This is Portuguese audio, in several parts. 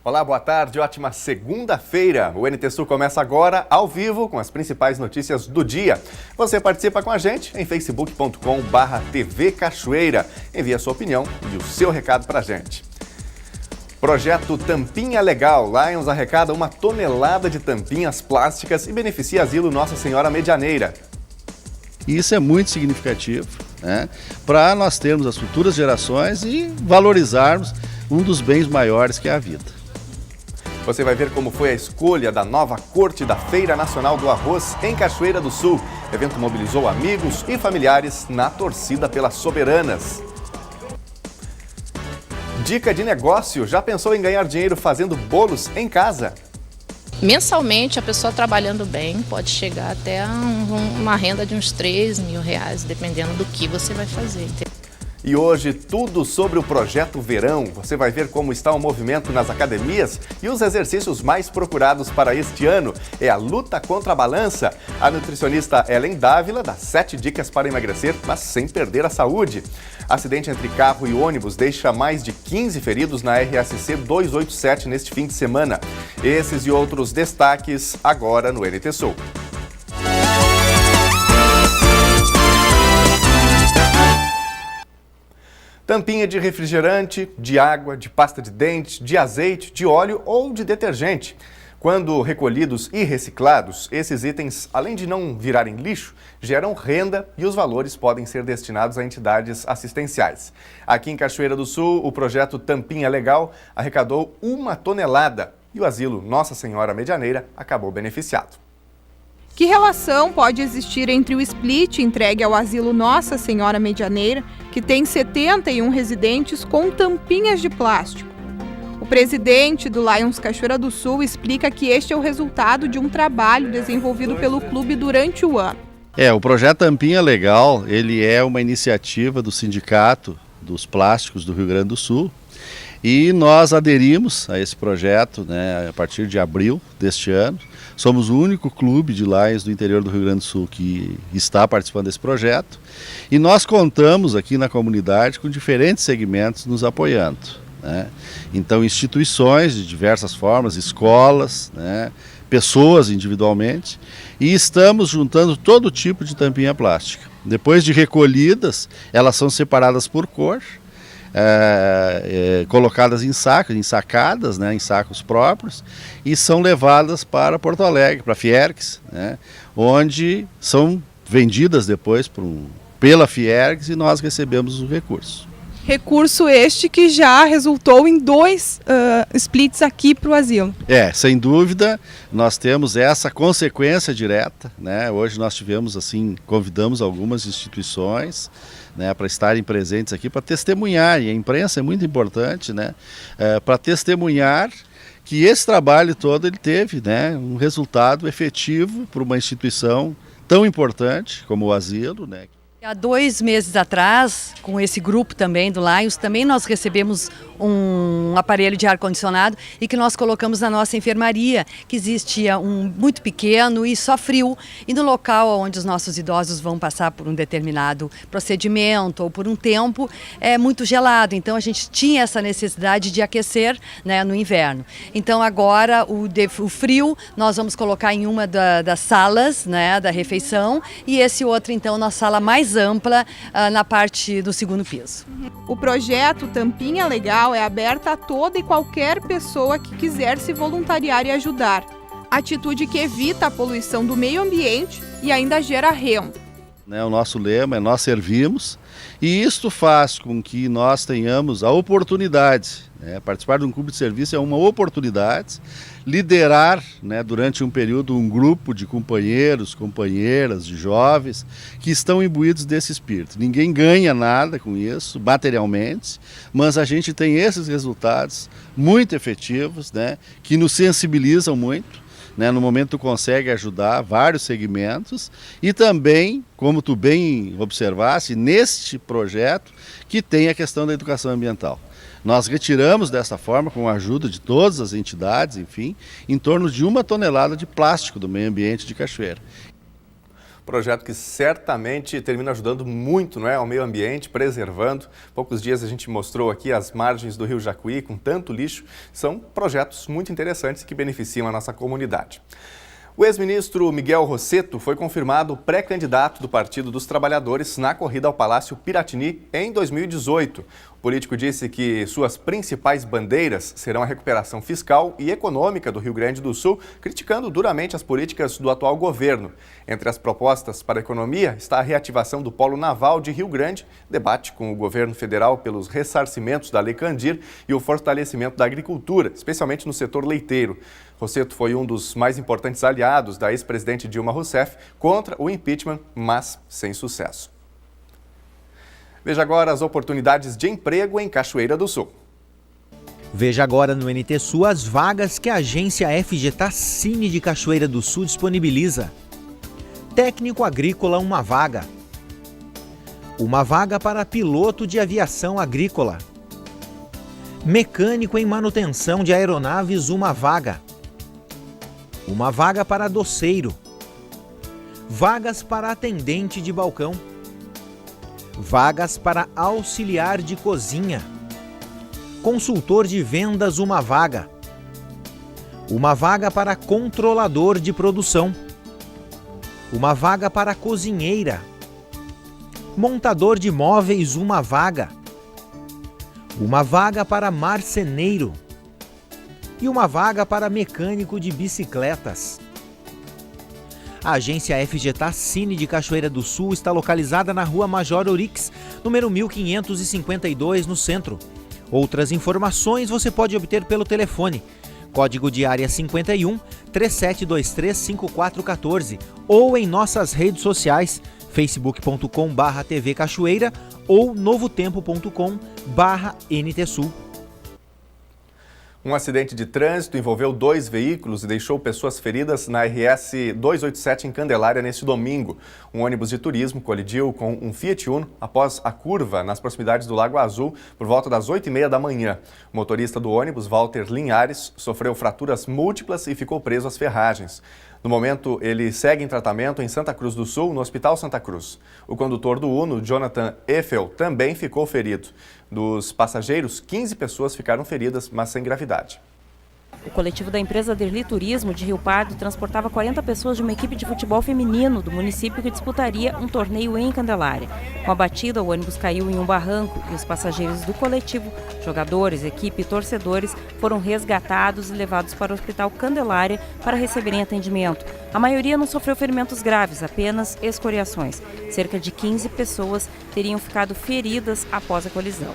Olá, boa tarde, ótima segunda-feira. O NT Sul começa agora, ao vivo, com as principais notícias do dia. Você participa com a gente em facebook.com/TV Cachoeira. Envie a sua opinião e o seu recado pra gente. Projeto Tampinha Legal. Lions arrecada 1 tonelada de tampinhas plásticas e beneficia asilo Nossa Senhora Medianeira. Isso é muito significativo, né, para nós termos as futuras gerações e valorizarmos um dos bens maiores que é a vida. Você vai ver como foi a escolha da nova corte da Feira Nacional do Arroz em Cachoeira do Sul. O evento mobilizou amigos e familiares na torcida pelas soberanas. Dica de negócio: já pensou em ganhar dinheiro fazendo bolos em casa? Mensalmente, a pessoa trabalhando bem pode chegar até uma renda de uns R$3.000, dependendo do que você vai fazer. E hoje, tudo sobre o Projeto Verão. Você vai ver como está o movimento nas academias e os exercícios mais procurados para este ano. É a luta contra a balança. A nutricionista Ellen Dávila dá 7 dicas para emagrecer, mas sem perder a saúde. Acidente entre carro e ônibus deixa mais de 15 feridos na RSC 287 neste fim de semana. Esses e outros destaques agora no NT Sul. Tampinha de refrigerante, de água, de pasta de dente, de azeite, de óleo ou de detergente. Quando recolhidos e reciclados, esses itens, além de não virarem lixo, geram renda e os valores podem ser destinados a entidades assistenciais. Aqui em Cachoeira do Sul, o projeto Tampinha Legal arrecadou 1 tonelada e o asilo Nossa Senhora Medianeira acabou beneficiado. Que relação pode existir entre o split entregue ao asilo Nossa Senhora Medianeira, que tem 71 residentes, com tampinhas de plástico? O presidente do Lions Cachoeira do Sul explica que este é o resultado de um trabalho desenvolvido pelo clube durante o ano. O projeto Tampinha Legal, ele é uma iniciativa do Sindicato dos Plásticos do Rio Grande do Sul. E nós aderimos a esse projeto, né, a partir de abril deste ano. Somos o único clube de Lions do interior do Rio Grande do Sul que está participando desse projeto. E nós contamos aqui na comunidade com diferentes segmentos nos apoiando, né? Então, instituições de diversas formas, escolas, né, pessoas individualmente. E estamos juntando todo tipo de tampinha plástica. Depois de recolhidas, elas são separadas por cor. Colocadas em sacos, ensacadas, né, em sacos próprios, e são levadas para Porto Alegre, para a Fiergs, né, onde são vendidas depois pela Fiergs e nós recebemos o recurso. Recurso este que já resultou em 2 splits aqui para o asilo. Sem dúvida, nós temos essa consequência direta, né? Hoje nós tivemos, assim, convidamos algumas instituições, né, para estarem presentes aqui, para testemunhar, e a imprensa é muito importante, né, para testemunhar que esse trabalho todo ele teve, né, um resultado efetivo para uma instituição tão importante como o asilo, né. Há 2 meses atrás, com esse grupo também do Lions, também nós recebemos um aparelho de ar-condicionado e que nós colocamos na nossa enfermaria, que existia muito pequeno e só frio. E no local onde os nossos idosos vão passar por um determinado procedimento ou por um tempo, é muito gelado. Então a gente tinha essa necessidade de aquecer, né, no inverno. Então agora o frio nós vamos colocar em uma das salas, né, da refeição, e esse outro então na sala mais ampla, na parte do 2º piso. O projeto Tampinha Legal é aberto a toda e qualquer pessoa que quiser se voluntariar e ajudar. Atitude que evita a poluição do meio ambiente e ainda gera renda. O nosso lema é nós servimos, e isto faz com que nós tenhamos a oportunidade, né? Participar de um clube de serviço é uma oportunidade, liderar, né, durante um período um grupo de companheiros, companheiras, de jovens que estão imbuídos desse espírito. Ninguém ganha nada com isso, materialmente, mas a gente tem esses resultados muito efetivos, né, que nos sensibilizam muito. Né, no momento tu consegue ajudar vários segmentos e também, como tu bem observaste, neste projeto que tem a questão da educação ambiental. Nós retiramos dessa forma, com a ajuda de todas as entidades, enfim, em torno de 1 tonelada de plástico do meio ambiente de Cachoeira. Projeto que certamente termina ajudando muito, não é, ao meio ambiente, preservando. Poucos dias a gente mostrou aqui as margens do Rio Jacuí com tanto lixo. São projetos muito interessantes que beneficiam a nossa comunidade. O ex-ministro Miguel Rossetto foi confirmado pré-candidato do Partido dos Trabalhadores na corrida ao Palácio Piratini em 2018. O político disse que suas principais bandeiras serão a recuperação fiscal e econômica do Rio Grande do Sul, criticando duramente as políticas do atual governo. Entre as propostas para a economia está a reativação do Polo Naval de Rio Grande, debate com o governo federal pelos ressarcimentos da Lei Candir e o fortalecimento da agricultura, especialmente no setor leiteiro. Rossetto foi um dos mais importantes aliados da ex-presidente Dilma Rousseff contra o impeachment, mas sem sucesso. Veja agora as oportunidades de emprego em Cachoeira do Sul. Veja agora no NT Sul as vagas que a agência FGTA Cine de Cachoeira do Sul disponibiliza. Técnico agrícola, uma vaga. Uma vaga para piloto de aviação agrícola. Mecânico em manutenção de aeronaves, uma vaga. Uma vaga para doceiro. Vagas para atendente de balcão. Vagas para auxiliar de cozinha. Consultor de vendas, uma vaga. Uma vaga para controlador de produção. Uma vaga para cozinheira. Montador de móveis, uma vaga. Uma vaga para marceneiro. E uma vaga para mecânico de bicicletas. A agência FGTA Cine de Cachoeira do Sul está localizada na Rua Major Orix, número 1552, no centro. Outras informações você pode obter pelo telefone, código de área 51 3723 5414 ou em nossas redes sociais, facebook.com/TV Cachoeira ou novotempo.com/NTSul. Um acidente de trânsito envolveu 2 veículos e deixou pessoas feridas na RS 287 em Candelária neste domingo. Um ônibus de turismo colidiu com um Fiat Uno após a curva nas proximidades do Lago Azul por volta das 8h30 da manhã. O motorista do ônibus, Walter Linhares, sofreu fraturas múltiplas e ficou preso às ferragens. No momento, ele segue em tratamento em Santa Cruz do Sul, no Hospital Santa Cruz. O condutor do Uno, Jonathan Eiffel, também ficou ferido. Dos passageiros, 15 pessoas ficaram feridas, mas sem gravidade. O coletivo da empresa Derli Turismo de Rio Pardo transportava 40 pessoas de uma equipe de futebol feminino do município que disputaria um torneio em Candelária. Com a batida, o ônibus caiu em um barranco e os passageiros do coletivo, jogadores, equipe e torcedores, foram resgatados e levados para o Hospital Candelária para receberem atendimento. A maioria não sofreu ferimentos graves, apenas escoriações. Cerca de 15 pessoas teriam ficado feridas após a colisão.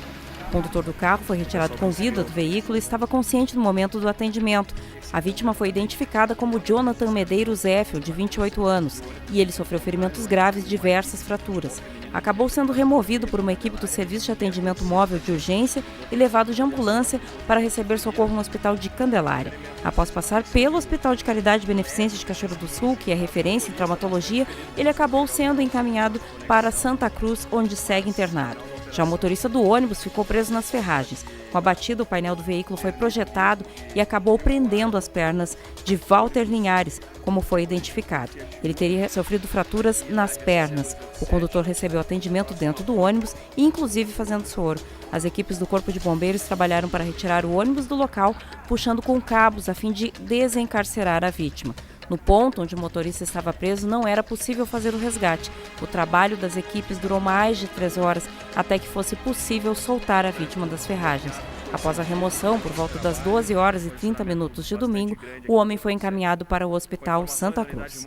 O condutor do carro foi retirado com vida do veículo e estava consciente no momento do atendimento. A vítima foi identificada como Jonathan Medeiros Eiffel, de 28 anos, e ele sofreu ferimentos graves e diversas fraturas. Acabou sendo removido por uma equipe do Serviço de Atendimento Móvel de Urgência e levado de ambulância para receber socorro no Hospital de Candelária. Após passar pelo Hospital de Caridade Beneficência de Cachoeira do Sul, que é referência em traumatologia, ele acabou sendo encaminhado para Santa Cruz, onde segue internado. Já o motorista do ônibus ficou preso nas ferragens. Com a batida, o painel do veículo foi projetado e acabou prendendo as pernas de Walter Linhares, como foi identificado. Ele teria sofrido fraturas nas pernas. O condutor recebeu atendimento dentro do ônibus e, inclusive, fazendo soro. As equipes do Corpo de Bombeiros trabalharam para retirar o ônibus do local, puxando com cabos a fim de desencarcerar a vítima. No ponto onde o motorista estava preso, não era possível fazer o resgate. O trabalho das equipes durou mais de 3 horas até que fosse possível soltar a vítima das ferragens. Após a remoção, por volta das 12h30 de domingo, o homem foi encaminhado para o Hospital Santa Cruz.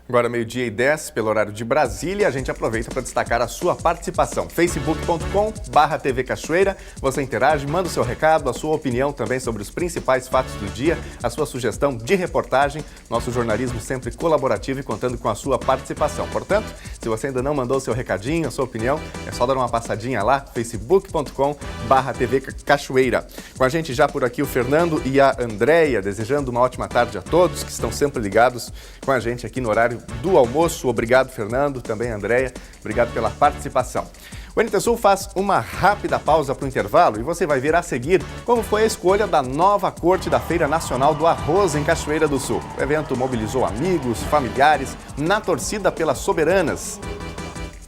Agora, 12h10, pelo horário de Brasília, a gente aproveita para destacar a sua participação. facebook.com/TV Cachoeira. Você interage, manda o seu recado, a sua opinião também sobre os principais fatos do dia, a sua sugestão de reportagem. Nosso jornalismo sempre colaborativo e contando com a sua participação. Portanto, se você ainda não mandou o seu recadinho, a sua opinião, é só dar uma passadinha lá, facebook.com/TV Cachoeira. Com a gente já por aqui o Fernando e a Andréia, desejando uma ótima tarde a todos que estão sempre ligados com a gente aqui no horário do almoço. Obrigado, Fernando, também Andréia, obrigado pela participação. O NT Sul faz uma rápida pausa para o intervalo e você vai ver a seguir como foi a escolha da nova corte da Feira Nacional do Arroz em Cachoeira do Sul. O evento mobilizou amigos, familiares, na torcida pelas soberanas.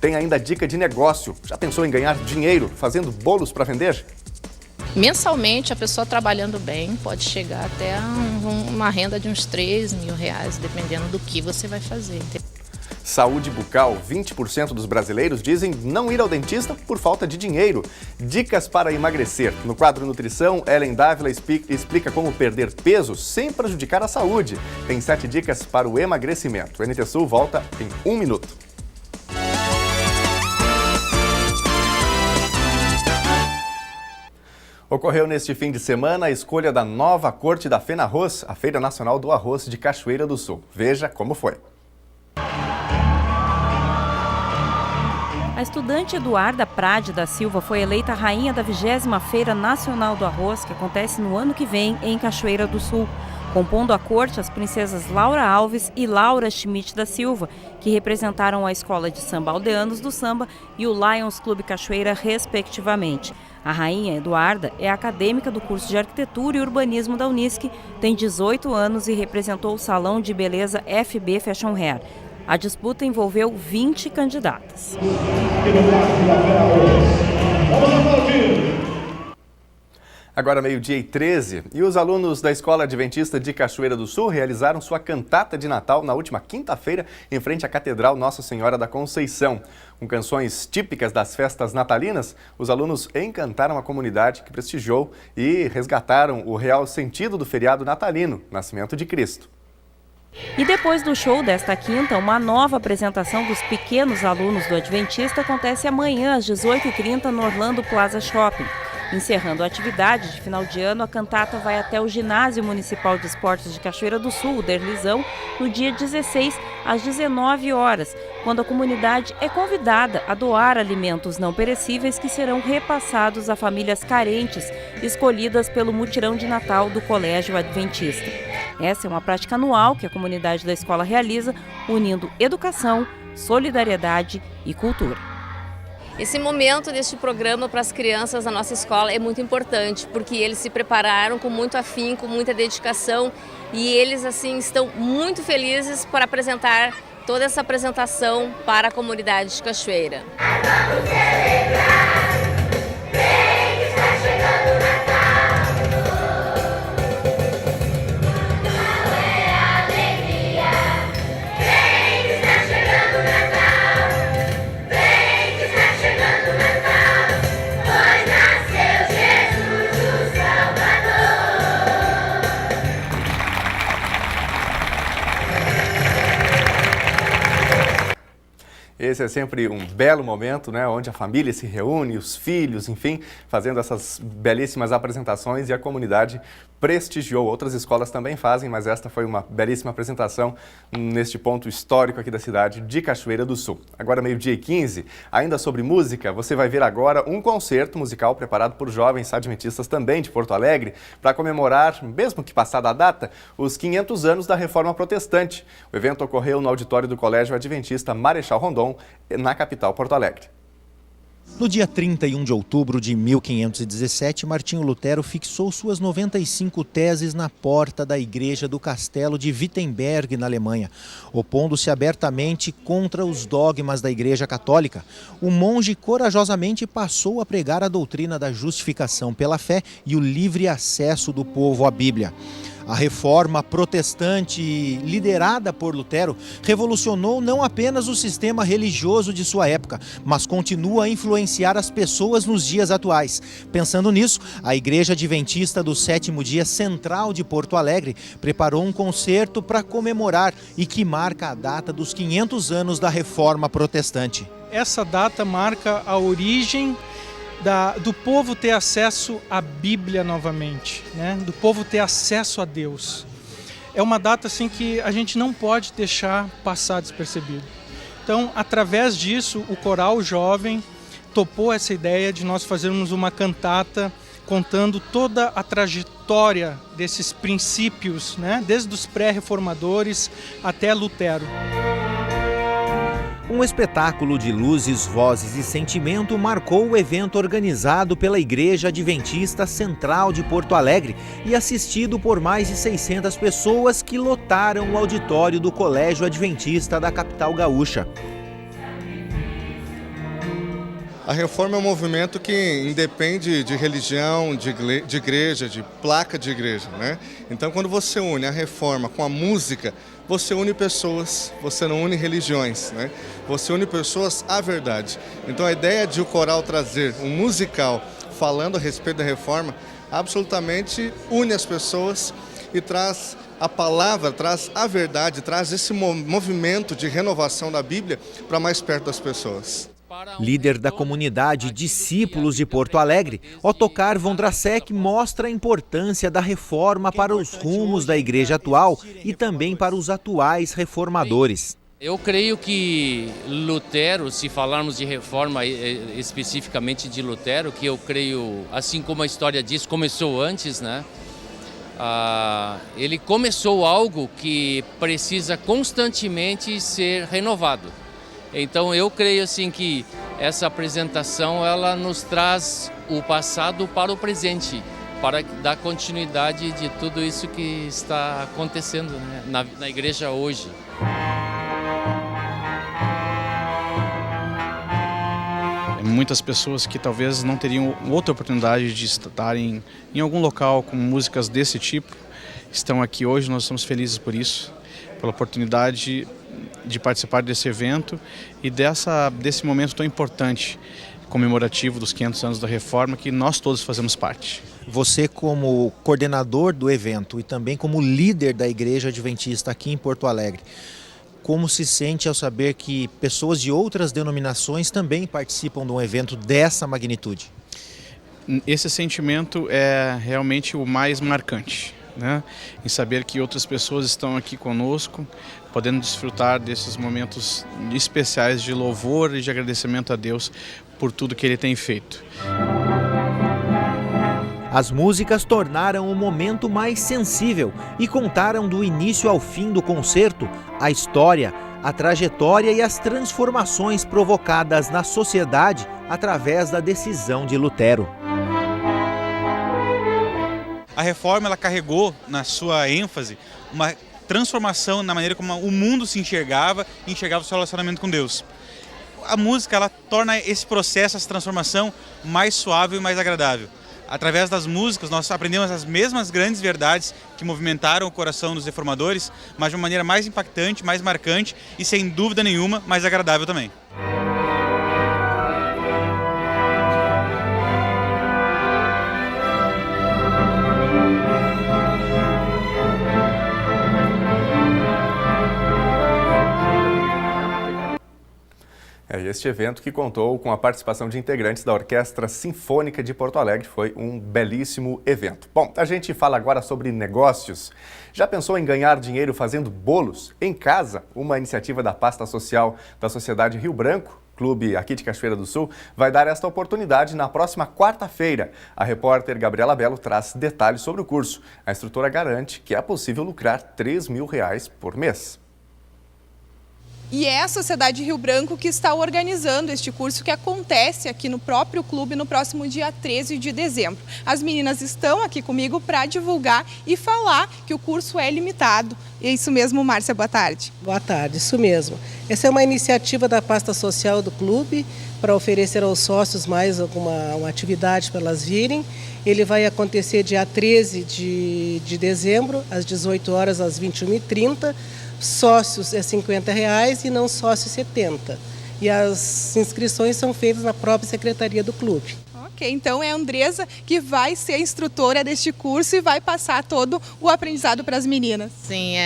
Tem ainda dica de negócio. Já pensou em ganhar dinheiro fazendo bolos para vender? Mensalmente, a pessoa trabalhando bem pode chegar até uma renda de uns 3 mil reais, dependendo do que você vai fazer. Saúde bucal. 20% dos brasileiros dizem não ir ao dentista por falta de dinheiro. Dicas para emagrecer. No quadro Nutrição, Ellen Dávila explica como perder peso sem prejudicar a saúde. Tem 7 dicas para o emagrecimento. O NT Sul volta em 1 minuto. Ocorreu neste fim de semana a escolha da nova corte da FENARROZ, a Feira Nacional do Arroz de Cachoeira do Sul. Veja como foi. A estudante Eduarda Prade da Silva foi eleita rainha da 20ª Feira Nacional do Arroz, que acontece no ano que vem em Cachoeira do Sul. Compondo a corte as princesas Laura Alves e Laura Schmidt da Silva, que representaram a Escola de Samba Aldeanos do Samba e o Lions Clube Cachoeira, respectivamente. A rainha Eduarda é acadêmica do curso de Arquitetura e Urbanismo da Unisc, tem 18 anos e representou o Salão de Beleza FB Fashion Hair. A disputa envolveu 20 candidatas. Agora 12h13, e os alunos da Escola Adventista de Cachoeira do Sul realizaram sua cantata de Natal na última quinta-feira em frente à Catedral Nossa Senhora da Conceição. Com canções típicas das festas natalinas, os alunos encantaram a comunidade que prestigiou e resgataram o real sentido do feriado natalino, Nascimento de Cristo. E depois do show desta quinta, uma nova apresentação dos pequenos alunos do Adventista acontece amanhã às 18h30 no Orlando Plaza Shopping. Encerrando a atividade de final de ano, a cantata vai até o Ginásio Municipal de Esportes de Cachoeira do Sul, o Derlizão, no dia 16, às 19 horas, quando a comunidade é convidada a doar alimentos não perecíveis que serão repassados a famílias carentes, escolhidas pelo mutirão de Natal do Colégio Adventista. Essa é uma prática anual que a comunidade da escola realiza, unindo educação, solidariedade e cultura. Esse momento deste programa para as crianças da nossa escola é muito importante, porque eles se prepararam com muito afinco, com muita dedicação, e eles assim estão muito felizes por apresentar toda essa apresentação para a comunidade de Cachoeira. Vamos celebrar, vem que está chegando o Natal. Não é alegria, vem que está chegando o Natal. Vem que está chegando o Natal, pois nasceu Jesus o Salvador. Esse é sempre um belo momento, né, onde a família se reúne, os filhos, enfim, fazendo essas belíssimas apresentações, e a comunidade prestigiou. Outras escolas também fazem, mas esta foi uma belíssima apresentação neste ponto histórico aqui da cidade de Cachoeira do Sul. Agora 12h15, ainda sobre música, você vai ver agora um concerto musical preparado por jovens adventistas também de Porto Alegre para comemorar, mesmo que passada a data, os 500 anos da Reforma Protestante. O evento ocorreu no auditório do Colégio Adventista Marechal Rondon, na capital Porto Alegre. No dia 31 de outubro de 1517, Martinho Lutero fixou suas 95 teses na porta da igreja do Castelo de Wittenberg, na Alemanha, opondo-se abertamente contra os dogmas da Igreja Católica. O monge corajosamente passou a pregar a doutrina da justificação pela fé e o livre acesso do povo à Bíblia. A reforma protestante, liderada por Lutero, revolucionou não apenas o sistema religioso de sua época, mas continua a influenciar as pessoas nos dias atuais. Pensando nisso, a Igreja Adventista do Sétimo Dia Central de Porto Alegre preparou um concerto para comemorar e que marca a data dos 500 anos da Reforma Protestante. Essa data marca a origem do povo ter acesso à Bíblia novamente, né? Do povo ter acesso a Deus. É uma data assim que a gente não pode deixar passar despercebido. Então, através disso, o coral jovem topou essa ideia de nós fazermos uma cantata contando toda a trajetória desses princípios, né? Desde os pré-reformadores até Lutero. Um espetáculo de luzes, vozes e sentimento marcou o evento organizado pela Igreja Adventista Central de Porto Alegre e assistido por mais de 600 pessoas que lotaram o auditório do Colégio Adventista da capital gaúcha. A reforma é um movimento que independe de religião, de igreja, de placa de igreja, né? Então, quando você une a reforma com a música, você une pessoas, você não une religiões, né? Você une pessoas à verdade. Então, a ideia de o coral trazer um musical falando a respeito da reforma, absolutamente une as pessoas e traz a palavra, traz a verdade, traz esse movimento de renovação da Bíblia para mais perto das pessoas. Líder da comunidade Discípulos de Porto Alegre, Ottokar Vondrasek mostra a importância da reforma para os rumos da igreja atual e também para os atuais reformadores. Eu creio que Lutero, se falarmos de reforma especificamente de Lutero, que eu creio, assim como a história diz, começou antes, né? Ele começou algo que precisa constantemente ser renovado. Então eu creio assim que essa apresentação ela nos traz o passado para o presente, para dar continuidade de tudo isso que está acontecendo, né, na igreja hoje. Muitas pessoas que talvez não teriam outra oportunidade de estarem em algum local com músicas desse tipo, estão aqui hoje, nós estamos felizes por isso, pela oportunidade de participar desse evento e desse momento tão importante, comemorativo dos 500 anos da Reforma, que nós todos fazemos parte. Você, como coordenador do evento e também como líder da Igreja Adventista aqui em Porto Alegre, como se sente ao saber que pessoas de outras denominações também participam de um evento dessa magnitude? Esse sentimento é realmente o mais marcante, né? Em saber que outras pessoas estão aqui conosco, podendo desfrutar desses momentos especiais de louvor e de agradecimento a Deus por tudo que Ele tem feito. As músicas tornaram o momento mais sensível e contaram do início ao fim do concerto a história, a trajetória e as transformações provocadas na sociedade através da decisão de Lutero. A reforma ela carregou na sua ênfase uma transformação na maneira como o mundo se enxergava e enxergava o seu relacionamento com Deus. A música ela torna esse processo, essa transformação mais suave e mais agradável. Através das músicas nós aprendemos as mesmas grandes verdades que movimentaram o coração dos reformadores, mas de uma maneira mais impactante, mais marcante e sem dúvida nenhuma mais agradável também. Este evento, que contou com a participação de integrantes da Orquestra Sinfônica de Porto Alegre, foi um belíssimo evento. Bom, a gente fala agora sobre negócios. Já pensou em ganhar dinheiro fazendo bolos em casa? Uma iniciativa da pasta social da Sociedade Rio Branco, clube aqui de Cachoeira do Sul, vai dar esta oportunidade na próxima quarta-feira. A repórter Gabriela Belo traz detalhes sobre o curso. A instrutora garante que é possível lucrar R$3.000 por mês. E é a Sociedade Rio Branco que está organizando este curso que acontece aqui no próprio clube no próximo dia 13 de dezembro. As meninas estão aqui comigo para divulgar e falar que o curso é limitado. É isso mesmo, Márcia, boa tarde. Boa tarde, isso mesmo. Essa é uma iniciativa da pasta social do clube para oferecer aos sócios mais uma atividade para elas virem. Ele vai acontecer dia 13 de dezembro, às 18 horas, às 21h30. Sócios é R$50 e não sócios R$70. E as inscrições são feitas na própria secretaria do clube. Ok, então é a Andresa que vai ser a instrutora deste curso e vai passar todo o aprendizado para as meninas. Sim,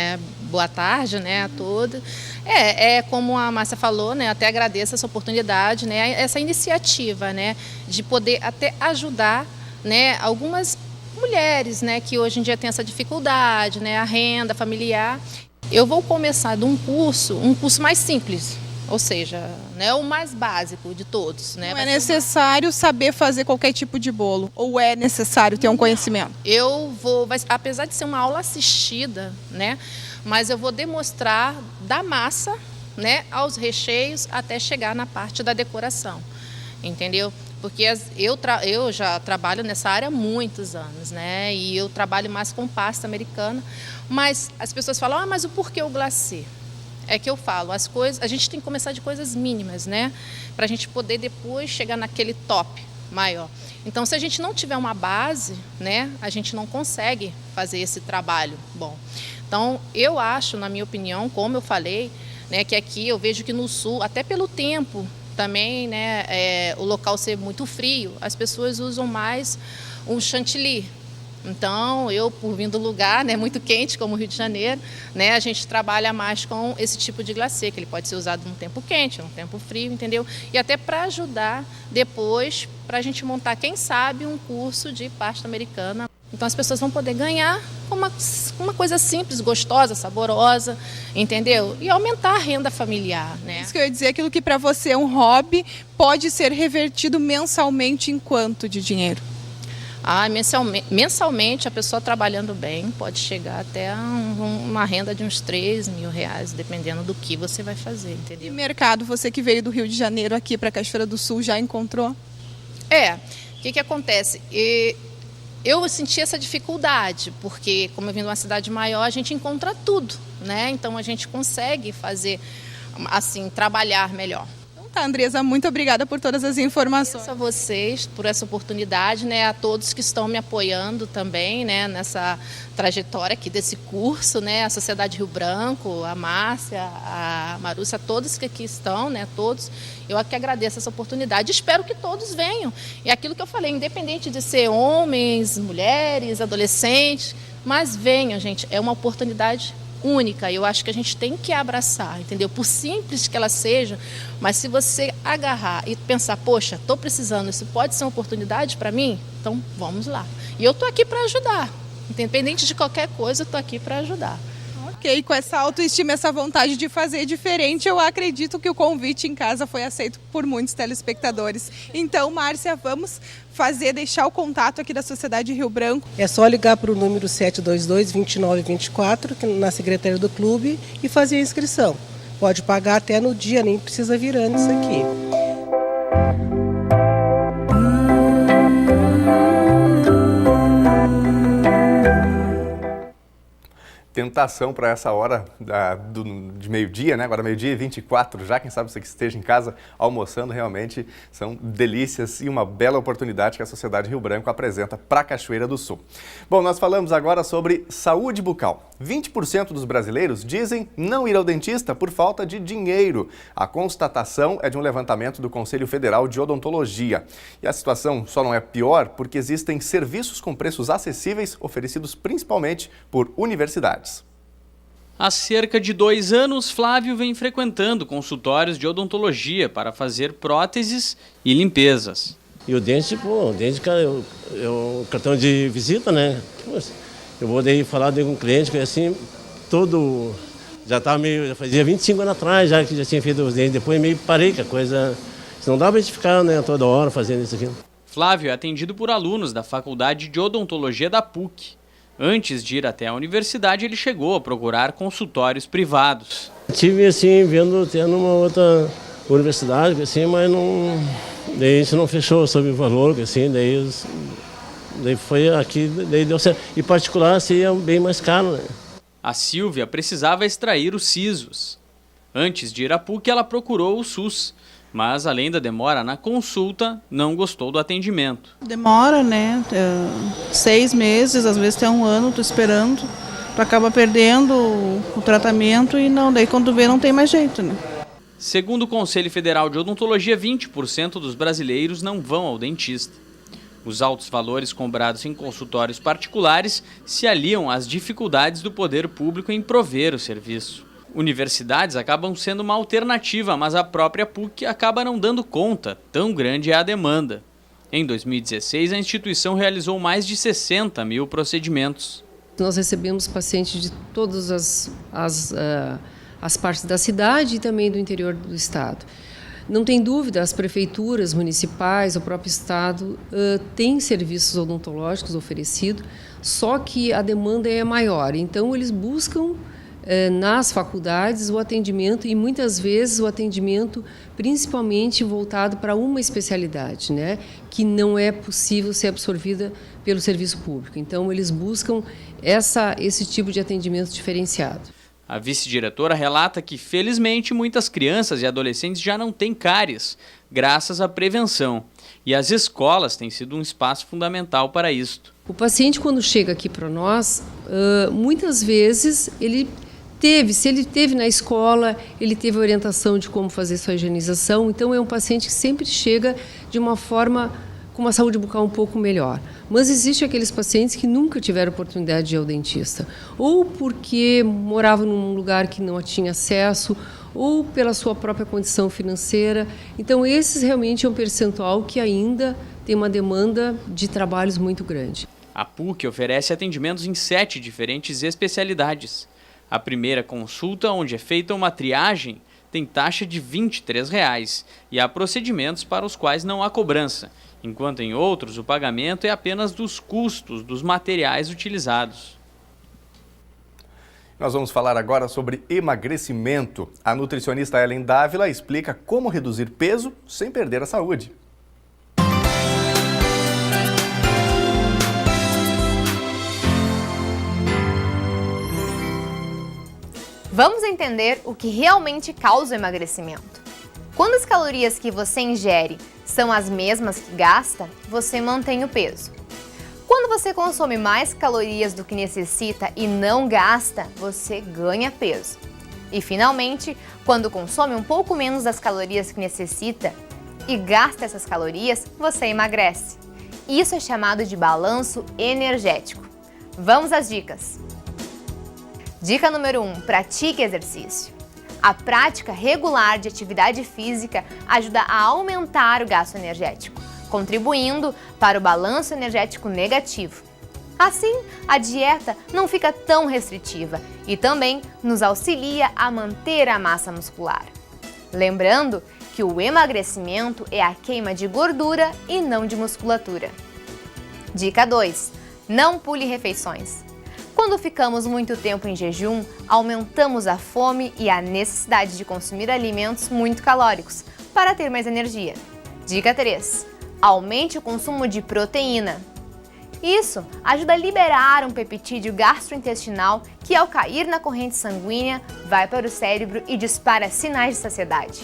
boa tarde, né, a todos. É como a Márcia falou, né, até agradeço essa oportunidade, né, essa iniciativa, né, de poder até ajudar, né, algumas mulheres, né, que hoje em dia têm essa dificuldade, né, a renda familiar. Eu vou começar de um curso mais simples, ou seja, né, o mais básico de todos. Né? Não é necessário saber fazer qualquer tipo de bolo, ou é necessário ter um conhecimento? Apesar de ser uma aula assistida, né, mas eu vou demonstrar da massa, né, aos recheios até chegar na parte da decoração, entendeu? Porque eu já trabalho nessa área há muitos anos, né? E eu trabalho mais com pasta americana, mas as pessoas falam, mas o porquê o glacê? É que eu falo, as coisas, a gente tem que começar de coisas mínimas, né? Para a gente poder depois chegar naquele top maior. Então, se a gente não tiver uma base, né, a gente não consegue fazer esse trabalho bom. Então, eu acho, na minha opinião, como eu falei, né, que aqui eu vejo que no sul, até pelo tempo também, né, o local ser muito frio, as pessoas usam mais um chantilly. Então, eu, por vir do lugar, né, muito quente, como o Rio de Janeiro, né, a gente trabalha mais com esse tipo de glacê, que ele pode ser usado num tempo quente, num tempo frio, entendeu? E até para ajudar depois, para a gente montar, quem sabe, um curso de pasta americana. Então, as pessoas vão poder ganhar uma coisa simples, gostosa, saborosa, entendeu? E aumentar a renda familiar, né? Isso que eu ia dizer, aquilo que para você é um hobby, pode ser revertido mensalmente em quanto de dinheiro? Mensalmente, a pessoa trabalhando bem pode chegar até uma renda de uns 3 mil reais, dependendo do que você vai fazer, entendeu? E mercado, você que veio do Rio de Janeiro aqui para Cachoeira do Sul, já encontrou? O que acontece? Eu senti essa dificuldade, porque como eu vim de uma cidade maior, a gente encontra tudo, né? Então a gente consegue fazer, assim, trabalhar melhor. Tá, Andresa, muito obrigada por todas as informações. A vocês por essa oportunidade, né, a todos que estão me apoiando também, né, nessa trajetória aqui desse curso, né, a Sociedade Rio Branco, a Márcia, a Marúcia, todos que aqui estão, né, todos, eu aqui agradeço essa oportunidade, espero que todos venham. E aquilo que eu falei, independente de ser homens, mulheres, adolescentes, mas venham, gente, é uma oportunidade única, eu acho que a gente tem que abraçar, entendeu? Por simples que ela seja, mas se você agarrar e pensar, poxa, estou precisando, isso pode ser uma oportunidade para mim, então vamos lá. E eu estou aqui para ajudar, independente de qualquer coisa, eu estou aqui para ajudar. Ok, com essa autoestima, essa vontade de fazer diferente, eu acredito que o convite em casa foi aceito por muitos telespectadores. Então, Márcia, vamos deixar o contato aqui da Sociedade Rio Branco. É só ligar para o número 722-2924, na secretaria do clube, e fazer a inscrição. Pode pagar até no dia, nem precisa vir antes aqui. Tentação para essa hora de meio-dia, né? Agora meio-dia e 24 já, quem sabe você que esteja em casa almoçando, realmente são delícias e uma bela oportunidade que a Sociedade Rio Branco apresenta para a Cachoeira do Sul. Bom, nós falamos agora sobre saúde bucal. 20% dos brasileiros dizem não ir ao dentista por falta de dinheiro. A constatação é de um levantamento do Conselho Federal de Odontologia. E a situação só não é pior porque existem serviços com preços acessíveis oferecidos principalmente por universidades. Há cerca de 2 anos, Flávio vem frequentando consultórios de odontologia para fazer próteses e limpezas. E o dente, cara, o cartão de visita, né? Eu vou daí falar com um cliente que assim, já fazia 25 anos atrás já que já tinha feito os dentes, depois meio parei que a coisa, não dá pra gente ficar, né, toda hora fazendo isso aqui. Flávio é atendido por alunos da Faculdade de Odontologia da PUC. Antes de ir até a universidade, ele chegou a procurar consultórios privados. Tive assim, tendo uma outra universidade, assim, mas não, daí a gente não fechou sobre o valor, assim, daí foi aqui, daí deu certo. E particular, assim, é bem mais caro, né? A Silvia precisava extrair os sisos. Antes de ir à PUC, ela procurou o SUS. Mas, além da demora na consulta, não gostou do atendimento. Demora, né? 6 meses, às vezes até 1 ano, tô esperando. Tu acaba perdendo o tratamento e daí quando vê não tem mais jeito, né? Segundo o Conselho Federal de Odontologia, 20% dos brasileiros não vão ao dentista. Os altos valores cobrados em consultórios particulares se aliam às dificuldades do poder público em prover o serviço. Universidades acabam sendo uma alternativa, mas a própria PUC acaba não dando conta, tão grande é a demanda. Em 2016, a instituição realizou mais de 60 mil procedimentos. Nós recebemos pacientes de todas as partes da cidade e também do interior do estado. Não tem dúvida, as prefeituras municipais, o próprio estado, têm serviços odontológicos oferecidos, só que a demanda é maior. Então, eles buscam nas faculdades o atendimento, e muitas vezes o atendimento principalmente voltado para uma especialidade, né, que não é possível ser absorvida pelo serviço público. Então, eles buscam esse tipo de atendimento diferenciado. A vice-diretora relata que, felizmente, muitas crianças e adolescentes já não têm cáries, graças à prevenção. E as escolas têm sido um espaço fundamental para isto. O paciente, quando chega aqui para nós, muitas vezes se ele teve na escola, ele teve orientação de como fazer sua higienização. Então, é um paciente que sempre chega de uma forma com uma saúde bucal um pouco melhor. Mas existem aqueles pacientes que nunca tiveram oportunidade de ir ao dentista, ou porque moravam num lugar que não tinha acesso, ou pela sua própria condição financeira. Então, esses realmente é um percentual que ainda tem uma demanda de trabalhos muito grande. A PUC oferece atendimentos em 7 diferentes especialidades. A primeira consulta, onde é feita uma triagem, tem taxa de R$ 23 e há procedimentos para os quais não há cobrança, enquanto em outros o pagamento é apenas dos custos dos materiais utilizados. Nós vamos falar agora sobre emagrecimento. A nutricionista Ellen Dávila explica como reduzir peso sem perder a saúde. Vamos entender o que realmente causa o emagrecimento. Quando as calorias que você ingere são as mesmas que gasta, você mantém o peso. Quando você consome mais calorias do que necessita e não gasta, você ganha peso. E, finalmente, quando consome um pouco menos das calorias que necessita e gasta essas calorias, você emagrece. Isso é chamado de balanço energético. Vamos às dicas. Dica número 1, pratique exercício. A prática regular de atividade física ajuda a aumentar o gasto energético, contribuindo para o balanço energético negativo. Assim, a dieta não fica tão restritiva e também nos auxilia a manter a massa muscular. Lembrando que o emagrecimento é a queima de gordura e não de musculatura. Dica 2. Não pule refeições. Quando ficamos muito tempo em jejum, aumentamos a fome e a necessidade de consumir alimentos muito calóricos para ter mais energia. Dica 3. Aumente o consumo de proteína. Isso ajuda a liberar um peptídeo gastrointestinal que, ao cair na corrente sanguínea, vai para o cérebro e dispara sinais de saciedade.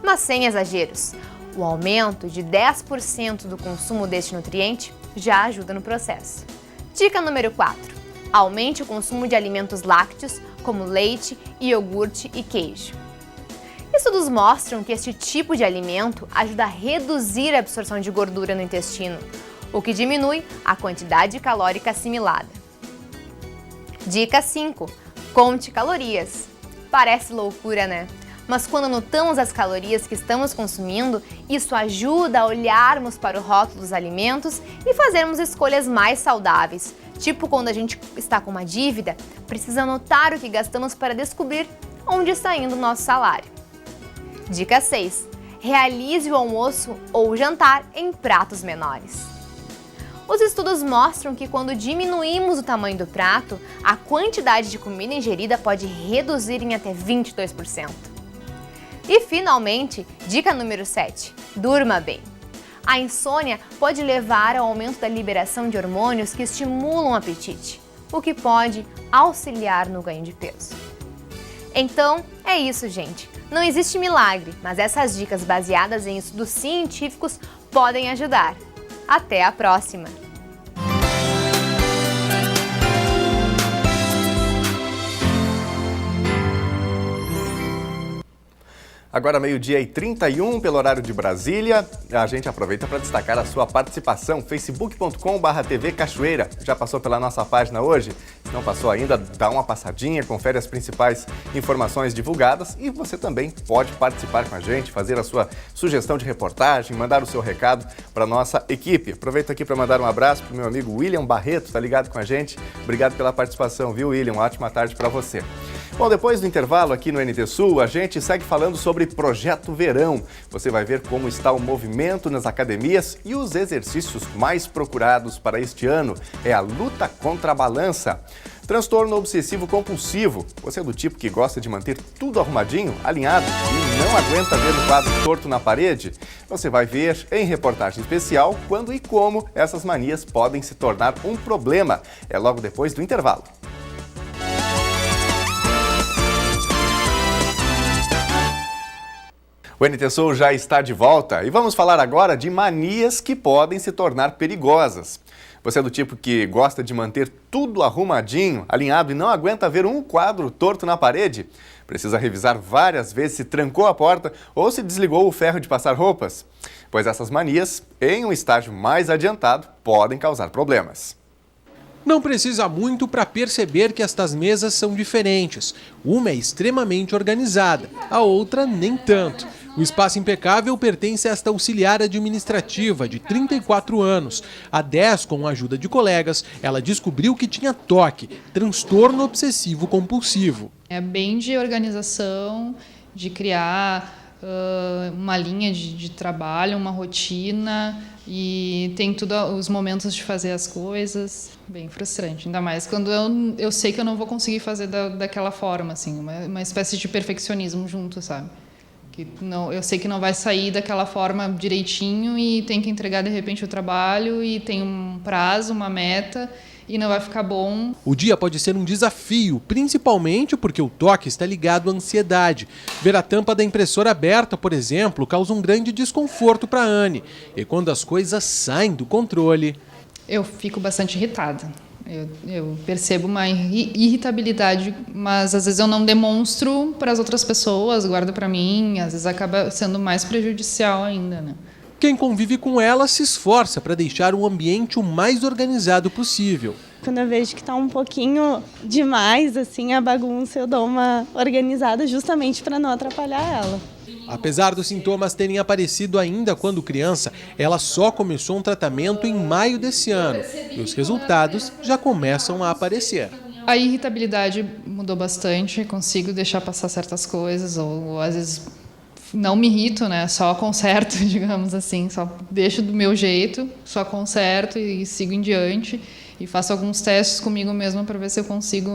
Mas sem exageros. O aumento de 10% do consumo deste nutriente já ajuda no processo. Dica número 4. Aumente o consumo de alimentos lácteos, como leite, iogurte e queijo. Estudos mostram que este tipo de alimento ajuda a reduzir a absorção de gordura no intestino, o que diminui a quantidade calórica assimilada. Dica 5. Conte calorias. Parece loucura, né? Mas quando anotamos as calorias que estamos consumindo, isso ajuda a olharmos para o rótulo dos alimentos e fazermos escolhas mais saudáveis. Tipo quando a gente está com uma dívida, precisa anotar o que gastamos para descobrir onde está indo o nosso salário. Dica 6. Realize o almoço ou o jantar em pratos menores. Os estudos mostram que quando diminuímos o tamanho do prato, a quantidade de comida ingerida pode reduzir em até 22%. E, finalmente, dica número 7. Durma bem. A insônia pode levar ao aumento da liberação de hormônios que estimulam o apetite, o que pode auxiliar no ganho de peso. Então, é isso, gente. Não existe milagre, mas essas dicas baseadas em estudos científicos podem ajudar. Até a próxima! Agora 12h31 pelo horário de Brasília. A gente aproveita para destacar a sua participação. facebook.com/TV Cachoeira. Já passou pela nossa página hoje? Se não passou ainda, dá uma passadinha, confere as principais informações divulgadas e você também pode participar com a gente, fazer a sua sugestão de reportagem, mandar o seu recado para a nossa equipe. Aproveito aqui para mandar um abraço para o meu amigo William Barreto, tá ligado com a gente? Obrigado pela participação, viu, William? Uma ótima tarde para você. Bom, depois do intervalo aqui no NT Sul, a gente segue falando sobre Projeto Verão. Você vai ver como está o movimento nas academias e os exercícios mais procurados para este ano é a luta contra a balança. Transtorno obsessivo compulsivo. Você é do tipo que gosta de manter tudo arrumadinho, alinhado e não aguenta ver um quadro torto na parede? Você vai ver em reportagem especial quando e como essas manias podem se tornar um problema. É logo depois do intervalo. O NT Sul já está de volta e vamos falar agora de manias que podem se tornar perigosas. Você é do tipo que gosta de manter tudo arrumadinho, alinhado e não aguenta ver um quadro torto na parede? Precisa revisar várias vezes se trancou a porta ou se desligou o ferro de passar roupas? Pois essas manias, em um estágio mais adiantado, podem causar problemas. Não precisa muito para perceber que estas mesas são diferentes. Uma é extremamente organizada, a outra nem tanto. O espaço impecável pertence a esta auxiliar administrativa de 34 anos. Há 10, com a ajuda de colegas, ela descobriu que tinha TOC, transtorno obsessivo compulsivo. É bem de organização, de criar uma linha de trabalho, uma rotina, e tem tudo os momentos de fazer as coisas. Bem frustrante, ainda mais quando eu sei que eu não vou conseguir fazer daquela forma, assim, uma espécie de perfeccionismo junto, sabe? Que não, eu sei que não vai sair daquela forma direitinho e tem que entregar de repente o trabalho e tem um prazo, uma meta e não vai ficar bom. O dia pode ser um desafio, principalmente porque o TOC está ligado à ansiedade. Ver a tampa da impressora aberta, por exemplo, causa um grande desconforto para a Anne. E quando as coisas saem do controle... Eu fico bastante irritada. Eu percebo uma irritabilidade, mas às vezes eu não demonstro para as outras pessoas, guardo para mim, às vezes acaba sendo mais prejudicial ainda, né? Quem convive com ela se esforça para deixar o ambiente o mais organizado possível. Quando eu vejo que está um pouquinho demais, assim, a bagunça, eu dou uma organizada justamente para não atrapalhar ela. Apesar dos sintomas terem aparecido ainda quando criança, ela só começou um tratamento em maio desse ano e os resultados já começam a aparecer. A irritabilidade mudou bastante, consigo deixar passar certas coisas ou às vezes não me irrito, né? Só conserto, digamos assim, só deixo do meu jeito, só conserto e sigo em diante e faço alguns testes comigo mesma para ver se eu consigo